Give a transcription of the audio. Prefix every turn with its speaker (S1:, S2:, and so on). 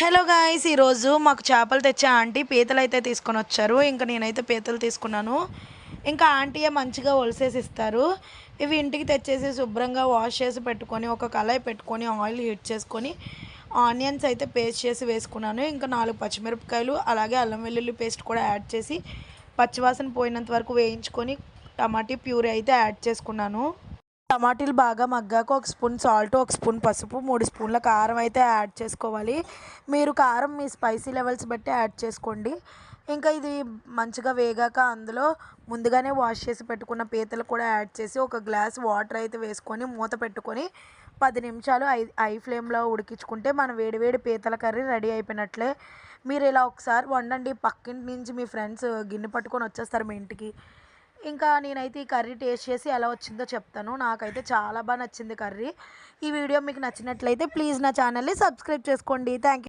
S1: Hello guys, ఈరోజు మాకు చేపలు తెచ్చే ఆంటీ పీతలు అయితే తీసుకొని వచ్చారు. ఇంకా నేనైతే పీతలు తీసుకున్నాను. ఇంకా ఆంటీయే మంచిగా ఒలిసేసి ఇస్తారు. ఇవి ఇంటికి తెచ్చేసి శుభ్రంగా వాష్ చేసి పెట్టుకొని ఒక కళాయి పెట్టుకొని ఆయిల్ హీట్ చేసుకొని ఆనియన్స్ అయితే పేస్ట్ చేసి వేసుకున్నాను. ఇంకా 4 పచ్చిమిరపకాయలు అలాగే అల్లం వెల్లుల్లి పేస్ట్ కూడా యాడ్ చేసి పచ్చివాసన పోయినంత వరకు వేయించుకొని టమాటీ ప్యూరీ అయితే యాడ్ చేసుకున్నాను. టమాటీలు బాగా మగ్గాక ఒక స్పూన్ సాల్ట్, ఒక స్పూన్ పసుపు, 3 స్పూన్ల కారం అయితే యాడ్ చేసుకోవాలి. మీరు కారం మీ స్పైసీ లెవెల్స్ బట్టి యాడ్ చేసుకోండి. ఇంకా ఇది మంచిగా వేగాక అందులో ముందుగానే వాష్ చేసి పెట్టుకున్న పీతలు కూడా యాడ్ చేసి ఒక గ్లాస్ వాటర్ అయితే వేసుకొని మూత పెట్టుకొని 10 నిమిషాలు ఐ ఫ్లేమ్లో ఉడికించుకుంటే మన వేడివేడి పీతల కర్రీ రెడీ అయిపోయినట్లే. మీరు ఇలా ఒకసారి వండండి, పక్కింటి నుంచి మీ ఫ్రెండ్స్ గిన్నె పట్టుకొని వచ్చేస్తారు మీ ఇంటికి. ఇంకా నేనైతే ఈ కర్రీ టేస్ట్ చేసి ఎలా వచ్చిందో చెప్తాను. నాకైతే చాలా బాగా నచ్చింది కర్రీ. ఈ వీడియో మీకు నచ్చినట్లయితే ప్లీజ్ నా ఛానల్ని సబ్స్క్రైబ్ చేసుకోండి. Thank you.